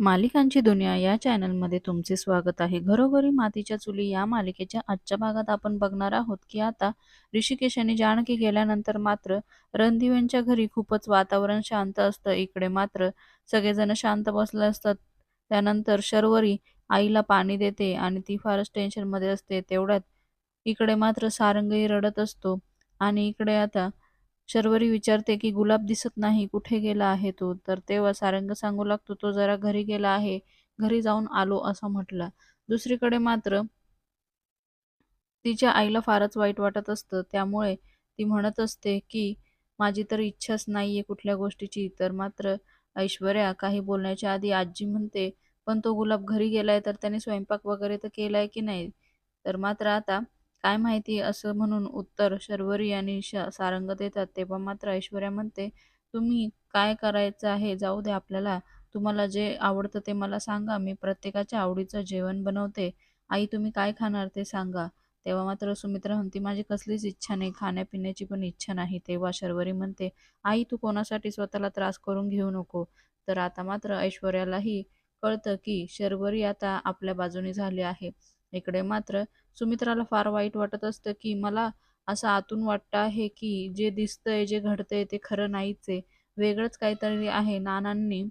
मालिकांची दुनिया या चॅनलमध्ये तुमचे स्वागत आहे. घरोघरी मातीच्या चुली या मालिकेच्या आजच्या भागात आपण बघणार आहोत की आता ऋषिकेश आणि जानकी गेल्यानंतर मात्र रणदिव्यांच्या घरी खूपच वातावरण शांत असतं. इकडे मात्र सगळेजण शांत बसले असतात. त्यानंतर शर्वरी आईला पाणी देते आणि ती फारच टेन्शनमध्ये असते. तेवढ्यात इकडे मात्र सारंगही रडत असतो आणि इकडे आता शर्वरी विचारते की गुलाब दिसत नाही, कुठे गेला आहे तो? तर तेव्हा सारंग सांगू लागतो, तो जरा घरी गेला आहे, घरी जाऊन आलो असं म्हटलं. दुसरीकडे मात्र तिच्या आईला फारच वाईट वाटत असतं. त्यामुळे ती म्हणत असते की माझी तर इच्छाच नाहीये कुठल्या गोष्टीची. तर मात्र ऐश्वर्या काही बोलण्याच्या आधी आजी म्हणते, पण तो गुलाब घरी गेलाय तर त्याने स्वयंपाक वगैरे तर केलाय की नाही? तर मात्र आता काय माहिती असं म्हणून उत्तर शर्वरी आणि सारंग देतात. तेव्हा मात्र ऐश्वर्या म्हणते, तुम्ही काय करायचं आहे जाऊ दे आपल्याला. तुम्हाला जे आवडतं ते मला सांगा. मी प्रत्येकाच्या आवडीचं जेवण बनवते. आई तुम्ही काय खाणार ते सांगा. तेव्हा मात्र सुमित्रा म्हणते, माझी कसलीच इच्छा नाही, खाण्यापिण्याची पण इच्छा नाही. तेव्हा शर्वरी म्हणते, आई तू कोणासाठी स्वतःला त्रास करून घेऊ नको. तर आता मात्र ऐश्वर्यालाही कळतं की शर्वरी आता आपल्या बाजूने झाली आहे. इकडे मात्र सुमित्राला फार वाईट वाटत असतं की मला असं आतून वाटतं आहे की जे दिसतंय, जे घडतंय ते खरं नाहीच आहे. वेगळंच काहीतरी आहे. नानांनी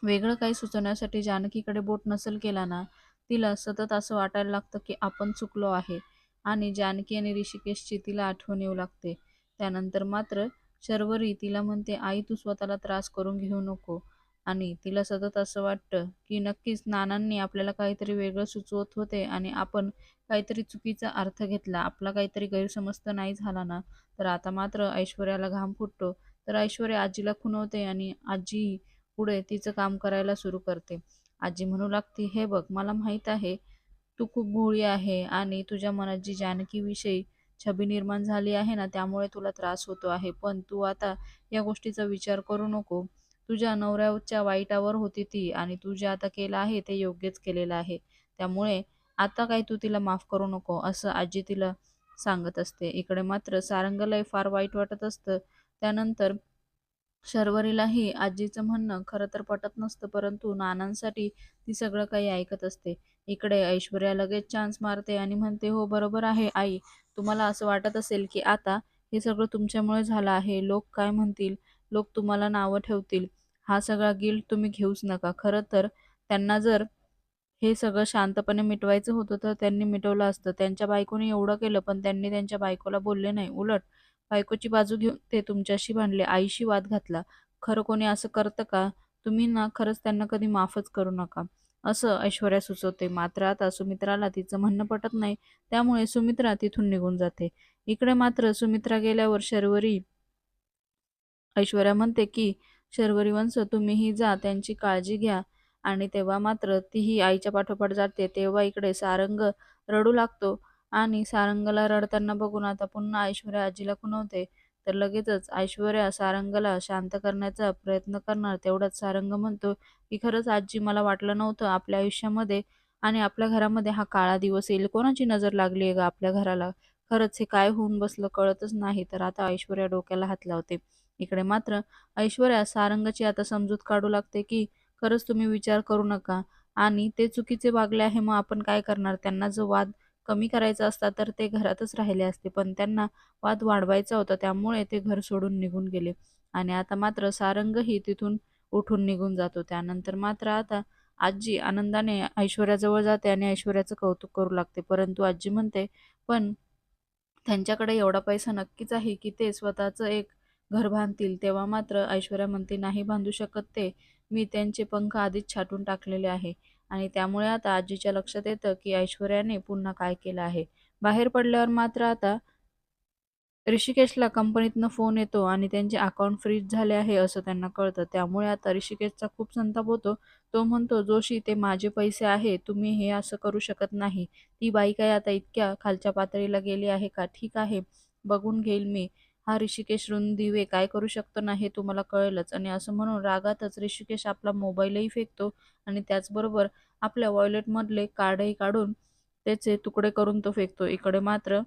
वेगळं काही सुचवण्यासाठी जानकीकडे बोट नसेल केला ना, तिला सतत असं वाटायला लागतं की आपण चुकलो आहे आणि जानकी आणि ऋषिकेशची तिला आठवण येऊ लागते. त्यानंतर मात्र शर्वरी तिला म्हणते, आई तू स्वतःला त्रास करून घेऊ नको. आणि तिला सतत असं वाटतं की नक्कीच नानांनी आपल्याला काहीतरी वेगळं सुचवत होते आणि आपण काहीतरी चुकीचा अर्थ घेतला. आपला काहीतरी गैरसमज तर नाही झाला ना? तर आता मात्र ऐश्वर्याला घाम फुटतो. तर ऐश्वर्या आजीला खुणवते आणि आजी पुढे तिचं काम करायला सुरू करते. आजी म्हणू लागते, हे बघ मला माहीत आहे तू खूप भोळी आहे आणि तुझ्या मनात जी जानकीविषयी छबी निर्माण झाली आहे ना, त्यामुळे तुला त्रास होतो आहे. पण तू आता या गोष्टीचा विचार करू नको. तुझ्या नवऱ्याच्या वाईटावर होती ती आणि तू जे आता केलं आहे ते योग्यच केलेलं आहे. त्यामुळे आता काही तू तिला माफ करू नको, असं आजी तिला सांगत असते. इकडे मात्र सारंगलाही फार वाईट वाटत असतं. त्यानंतर शर्वरीलाही आजीचं म्हणणं खरं तर पटत नसतं, परंतु नानांसाठी ती सगळं काही ऐकत असते. इकडे ऐश्वर्या लगेच चान्स मारते आणि म्हणते, हो बरोबर आहे आई. तुम्हाला असं वाटत असेल की आता हे सगळं तुमच्यामुळे झालं आहे. लोक काय म्हणतील? लोक तुम्हाला नावं ठेवतील. हा सगळा गिल्ट तुम्ही घेऊच नका. खरं तर त्यांना जर हे सगळं शांतपणे मिटवायचं होतं तर त्यांनी मिटवलं असतं. त्यांच्या बायकोने एवढं केलं पण त्यांनी त्यांच्या बायकोला बोलले नाही. उलट बायकोची बाजू घेऊन ते तुमच्याशी भांडले, आईशी वाद घातला. खरं कोणी असं करतं का? तुम्ही ना खरंच त्यांना कधी माफच करू नका, असं ऐश्वर्या सुचवते. मात्र आता सुमित्राला तिचं म्हणणं पटत नाही. त्यामुळे सुमित्रा तिथून निघून जाते. इकडे मात्र सुमित्रा गेल्यावर शर्वरी ऐश्वर्या म्हणते की शर्वरी वंश तुम्हीही जा, त्यांची काळजी घ्या. आणि तेव्हा मात्र तीही आईच्या पाठोपाठ जाते. तेव्हा इकडे सारंग रडू लागतो आणि सारंगला रडताना बघून आता पुन्हा ऐश्वर्या आजीला खुणवते. तर लगेचच ऐश्वर्या सारंगला शांत करण्याचा प्रयत्न करणार. तेवढ्यात सारंग म्हणतो की खरंच आजी, मला वाटलं नव्हतं आपल्या आयुष्यामध्ये आणि आपल्या घरामध्ये हा काळा दिवस येईल. कोणाची नजर लागली आहे ग आपल्या घराला? खरंच हे काय होऊन बसलं कळतच नाही. तर आता ऐश्वर्या डोक्याला हात लावते. इकडे मात्र ऐश्वर्या सारंगची आता समजूत काढू लागते की खरंच तुम्ही विचार करू नका आणि ते चुकीचे वागले आहे, मग आपण काय करणार? त्यांना जो वाद कमी करायचा असता तर ते घरातच राहिले असते, पण त्यांना वाद वाढवायचा होता, त्यामुळे ते घर सोडून निघून गेले. आणि आता मात्र सारंगही तिथून उठून निघून जातो. त्यानंतर मात्र आता आजी आनंदाने ऐश्वर्याजवळ जाते आणि ऐश्वर्याचं कौतुक करू लागते. परंतु आजी म्हणते, पण त्यांच्याकडे एवढा पैसा नक्कीच आहे की ते स्वतःचं एक घर बांधतील. तेव्हा मात्र ऐश्वर्या म्हणते, नाही बांधू शकत ते. मी त्यांचे पंख आधीच छाटून टाकलेले आहे. आणि त्यामुळे आता आजीच्या लक्षात येतं की ऐश्वर्याने पुन्हा काय केलं आहे. बाहेर पडल्यावर मात्र आता ऋषिकेशला कंपनीतनं फोन येतो आणि त्यांचे अकाउंट फ्रीज झाले आहे असं त्यांना कळतं. त्यामुळे आता ऋषिकेशचा खूप संताप होतो. तो म्हणतो, जोशी ते माझे पैसे आहे, तुम्ही हे असं करू शकत नाही. ती बाई काय आता इतक्या खालच्या पातळीला गेली आहे का? ठीक आहे, बघून घेईल मी. हा ऋषिकेश ऋणदिवे काय करू शकतो ना हे तुम्हाला कळेलच. आणि असं म्हणून रागातच ऋषिकेश आपला मोबाईलही फेकतो आणि त्याचबरोबर आपल्या वॉलेटमधले कार्डही काढून त्याचे तुकडे करून तो फेकतो. इकडे मात्र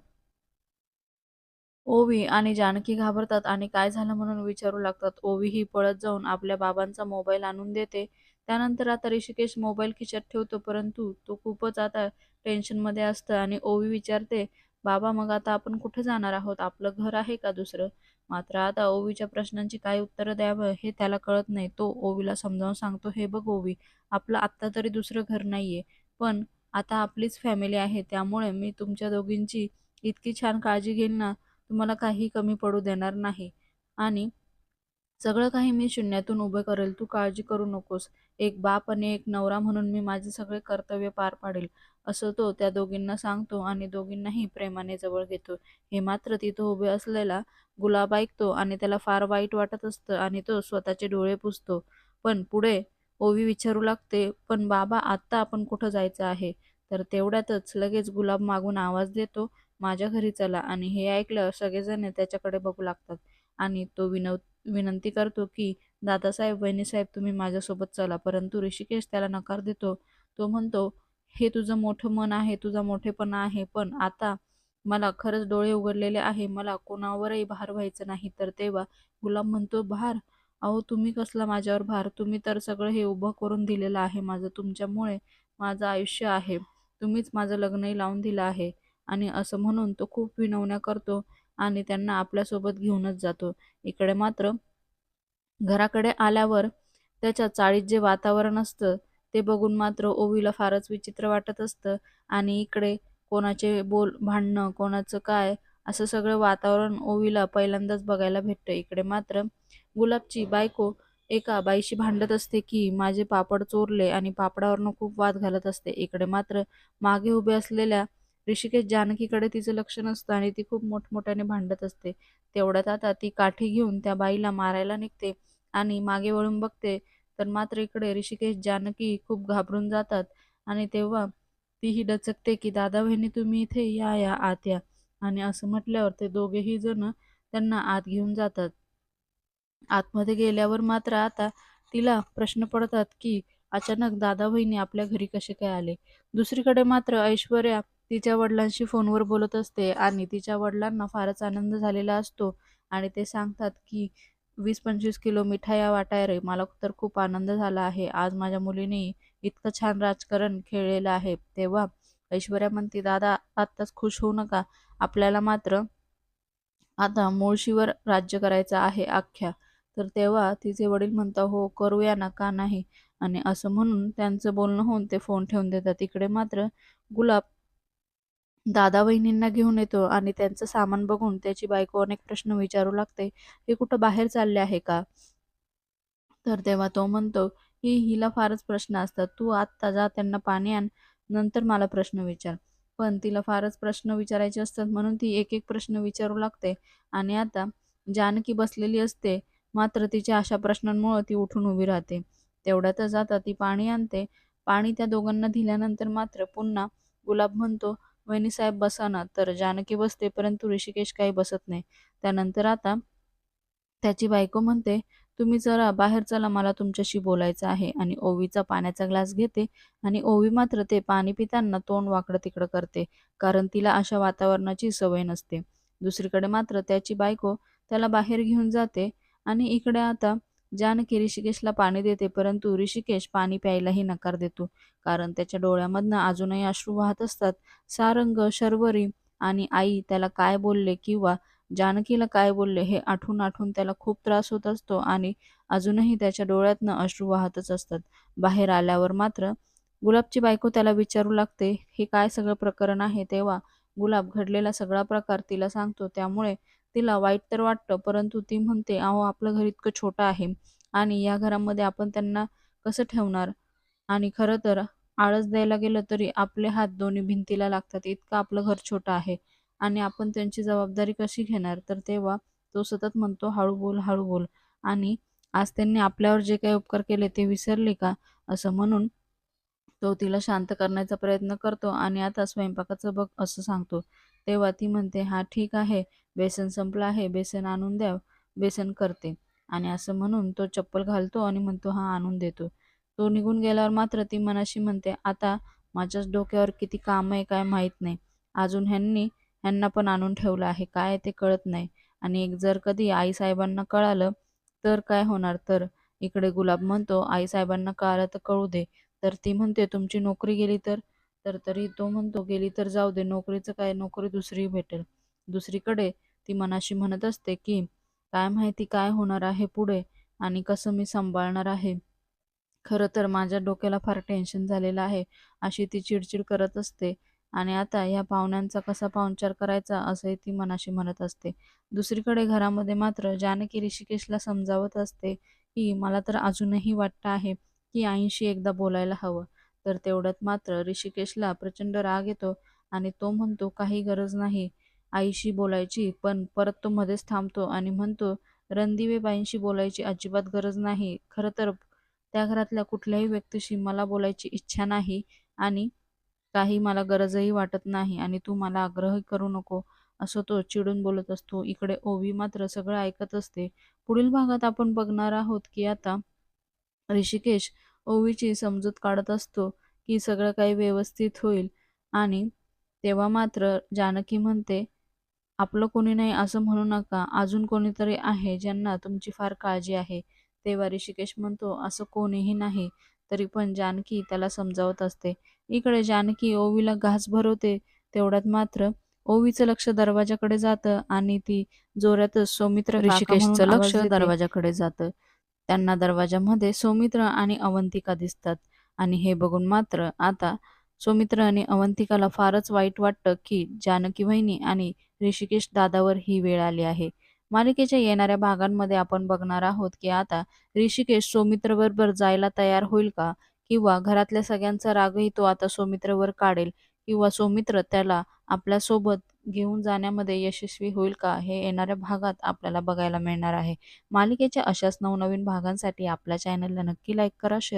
ओवी आणि जानकी घाबरतात आणि काय झालं म्हणून विचारू लागतात. ओवी ही पळत जाऊन आपल्या बाबांचा मोबाईल आणून देते. त्यानंतर आता ऋषिकेश मोबाईल खिशात ठेवतो, परंतु तो खूपच आता टेन्शनमध्ये असतं आणि ओवी विचारते, "बाबा, मग आता आपण कुठे जाणार आहोत? आपलं घर आहे का दुसरं?" मात्र आता ओवीच्या प्रश्नांची काय उत्तरं द्यावं हे त्याला कळत नाही. तो ओवीला समजावून सांगतो, "हे बघ ओवी, आपलं आत्ता तरी दुसरं घर नाहीये, पण आता आपलीच फॅमिली आहे. त्यामुळे मी तुमच्या दोघींची इतकी छान काळजी घेईन ना, तुम्हाला काहीही कमी पडू देणार नाही आणि सगळं काही मी शून्यातून उभं करेल. तू काळजी करू नकोस. एक बाप आणि एक नवरा म्हणून मी माझे सगळे कर्तव्य पार पाडेल." असं तो त्या दोघींना सांगतो आणि दोघींनाही प्रेमाने जवळ घेतो. हे मात्र तिथं उभे असलेला गुलाब ऐकतो आणि त्याला फार वाईट वाटत असतं आणि तो स्वतःचे डोळे पुसतो. पण पुढे ओवी विचारू लागते, "पण बाबा, आत्ता आपण कुठं जायचं आहे?" तर तेवढ्यातच लगेच गुलाब मागून आवाज देतो, "माझ्या घरी चला." आणि हे ऐकलं सगळेजण त्याच्याकडे बघू लागतात आणि तो विनंती करतो, की "दादासाहेब, वहिनीसाहेब, तुम्ही माझ्यासोबत चला." परंतु ऋषिकेश त्याला नकार देतो. तो म्हणतो, "हे तुझं मोठं मन आहे, तुझा मोठेपणा आहे, पण आता मला खरंच डोळे उघडलेले आहे. मला कोणावरही भार व्हायचं नाही." तर तेव्हा गुलाब म्हणतो, "भार? अहो, तुम्ही कसला माझ्यावर भार? तुम्ही तर सगळं हे उभं करून दिलेलं आहे माझं. तुमच्यामुळे माझं आयुष्य आहे. तुम्हीच माझं लग्नही लावून दिलं आहे." आणि असं म्हणून तो खूप विनवण्या करतो आणि त्यांना आपल्यासोबत घेऊनच जातो. इकडे मात्र घराकडे आल्यावर त्याच्या चाळीत जे वातावरण असतं ते बघून मात्र ओवीला फारच विचित्र वाटत असतं आणि इकडे कोणाचे भांडणं, कोणाचं काय, असं सगळं वातावरण ओवीला पहिल्यांदाच बघायला भेटतं. इकडे मात्र गुलाबची बायको एका बाईशी भांडत असते, की "माझे पापड चोरले" आणि पापडावरनं खूप वाद घालत असते. इकडे मात्र मागे उभे असलेल्या ऋषिकेश जानकीकडे तिचं लक्ष नसतं आणि ती खूप मोठमोठ्याने भांडत असते. तेवढ्यात आता ती काठी घेऊन त्या बाईला मारायला निघते आणि मागे वळून बघते, तर मात्र इकडे ऋषिकेश, जानकी खूप घाबरून जातात आणि तेव्हा तीही डचकते, की "दादा, वहिनी, तुम्ही इथे या, या, आत या." आणि असं म्हटल्यावर ते दोघेही जण त्यांना आत घेऊन जातात. आतमध्ये गेल्यावर मात्र आता तिला प्रश्न पडतात, की अचानक दादा-वहिनी आपल्या घरी कसे काय आले? दुसरीकडे मात्र ऐश्वर्या तिच्या वडिलांशी फोनवर बोलत असते आणि तिच्या वडिलांना फारच आनंद झालेला असतो आणि ते सांगतात, की 20-25 किलो मिठाया वाटाय रे. मला तर खूप आनंद झाला आहे. आज माझ्या मुलीने इतकं छान राजकारण खेळलेलं आहे. तेव्हा ऐश्वर्या म्हणते, "दादा, आत्ताच खुश होऊ नका. आपल्याला मात्र आता मुळशीवर राज्य करायचं आहे अख्ख्या." तर तेव्हा तिचे वडील म्हणतात, "हो, करूया ना, का नाही?" आणि असं म्हणून त्यांचं बोलणं होऊन ते फोन ठेवून देतात. इकडे मात्र गुलाब दादा-वहिनींना घेऊन येतो आणि त्यांचं सामान बघून त्याची बायको अनेक प्रश्न विचारू लागते. "हे कुठं बाहेर चालले आहे का?" तर तेव्हा तो म्हणतो, की "हिला फारच प्रश्न असतात. तू आत्ता जा, त्यांना पाणी आण, नंतर मला प्रश्न विचार." पण तिला फारच प्रश्न विचारायचे असतात म्हणून ती एक-एक प्रश्न विचारू लागते आणि आता जानकी बसलेली असते. मात्र तिच्या अशा प्रश्नांमुळं ती उठून उभी राहते. तेवढ्यातच आता ती पाणी आणते. पाणी त्या दोघांना दिल्यानंतर मात्र पुन्हा गुलाब म्हणतो, "वहिनीसाहेब, बसा ना." तर जानकी बसते, परंतु ऋषिकेश काही बसत नाही. त्यानंतर आता त्याची बायको म्हणते, "तुम्ही जरा बाहेर चला, मला तुमच्याशी बोलायचं आहे." आणि ओवीचा पाण्याचा ग्लास घेते आणि ओवी मात्र ते पाणी पिताना तोंड वाकडं-तिकडं करते, कारण तिला अशा वातावरणाची सवय नसते. दुसरीकडे मात्र त्याची बायको त्याला बाहेर घेऊन जाते आणि इकडे आता जानकी ऋषिकेशला पाणी देते, परंतु ऋषिकेश पाणी प्यायलाही नकार देतो, कारण त्याच्या डोळ्यामधनं अजूनही अश्रू वाहत असतात. सारंग, शर्वरी आणि आई त्याला काय बोलले किंवा जानकीला काय बोलले हे आठवून-आठवून त्याला खूप त्रास होत असतो आणि अजूनही त्याच्या डोळ्यातनं अश्रू वाहतच असतात. बाहेर आल्यावर मात्र गुलाबची बायको त्याला विचारू लागते, "हे काय सगळं प्रकरण आहे?" तेव्हा गुलाब घडलेला सगळा प्रकार तिला सांगतो. त्यामुळे तिला वाईट तर वाटतं, परंतु ती म्हणते, "अहो, आपलं घर इतकं छोटं आहे आणि या घरामध्ये आपण त्यांना कसं ठेवणार? आणि खरं तर आळस द्यायला गेलं तरी आपले हात दोन्ही भिंतीला लागतात. इतकं आपलं घर छोटं आहे आणि आपण त्यांची जबाबदारी कशी घेणार?" तर तेव्हा तो सतत म्हणतो, "हळू बोल, हळू बोल." आणि आज त्यांनी आपल्यावर जे काही उपकार केले ते विसरले का? असं म्हणून तो तिला शांत करण्याचा प्रयत्न करतो आणि आता स्वयंपाकाचं बघ असं सांगतो. तेव्हा ती म्हणते, "हां, ठीक आहे. बेसन संपलं आहे. बेसन आणून द्या. बेसन करते." आणि असं म्हणून तो चप्पल घालतो आणि म्हणतो, "हां, आणून देतो." तो निघून गेल्यावर मात्र ती मनाशी म्हणते, "आता माझ्याच डोक्यावर किती काम आहे काय माहीत नाही. अजून ह्यांना पण आणून ठेवलं आहे. काय ते कळत नाही." आणि जर कधी आई-साहेबांना कळालं तर काय होणार? तर इकडे गुलाब म्हणतो, आईसाहेबांना कळालं तर कळू दे. तर ती म्हणते, तुमची नोकरी गेली तर? तर तरी तो म्हणतो, गेली तर जाऊ दे, नोकरीचं काय, नोकरी दुसरी भेटेल. दुसरीकडे ती मनाशी म्हणत असते की काय माहिती काय होणार आहे पुढे आणि कसं मी सांभाळणार आहे. खरं तर माझ्या डोक्याला फार टेन्शन झालेलं आहे, अशी ती चिडचिड करत असते. आणि आता ह्या पाहुण्यांचा कसा पाहुणचार करायचा असंही ती मनाशी म्हणत असते. दुसरीकडे घरामध्ये मात्र जानकी ऋषिकेशला समजावत असते की मला तर अजूनही वाटतं आहे की आईंशी एकदा बोलायला हवं. तर तेवढ्यात मात्र ऋषिकेशला प्रचंड राग येतो आणि तो म्हणतो, काही गरज नाही आईशी बोलायची. पण परत तो मध्येच थांबतो आणि म्हणतो, रणदिवेबाईंशी बोलायची अजिबात गरज नाही. खरं तर त्या घरातल्या कुठल्याही व्यक्तीशी मला बोलायची इच्छा नाही आणि काही मला गरजही वाटत नाही आणि तू मला आग्रह करू नको, असं तो चिडून बोलत असतो. इकडे ओवी मात्र सगळं ऐकत असते. पुढील भागात आपण बघणार आहोत की आता ऋषिकेश ओवीची समजूत काढत असतो की सगळं काही व्यवस्थित होईल आणि तेव्हा मात्र जानकी म्हणते, आपलं कोणी नाही असं म्हणू नका. अजून कोणीतरी आहे ज्यांना तुमची फार काळजी आहे. तेव्हा ऋषिकेश म्हणतो, असं कोणीही नाही. तरी पण जानकी त्याला समजावत असते. इकडे जानकी ओवीला घास भरवते. तेवढ्यात मात्र ओवीचं लक्ष दरवाजाकडे जातं आणि ती जोरातच सौमित्र काका म्हणून ऋषिकेशचं लक्ष आवाज देते. दरवाजाकडे जातं. त्यांना दरवाजामध्ये सौमित्र आणि अवंतिका दिसतात आणि हे बघून मात्र आता सौमित्र आणि अवंतिकाला फारच वाईट वाटतं की जानकी वहिनी आणि ऋषिकेश दादावर ही वेळ आली आहे. मालिकेच्या येणाऱ्या भागांमध्ये आपण बघणार आहोत की आता ऋषिकेश सौमित्रबरोबर जायला तयार होईल का, किंवा घरातल्या सगळ्यांचा रागही तो आता सौमित्रवर काढेल, किंवा सौमित्र त्याला आपल्यासोबत घेऊन जाण्यामध्ये यशस्वी होईल का, हे येणाऱ्या भागात आपल्याला बघायला मिळणार आहे. मालिकेच्या अशाच नवनवीन भागांसाठी आपल्या चॅनलला नक्की लाईक करा, शेअर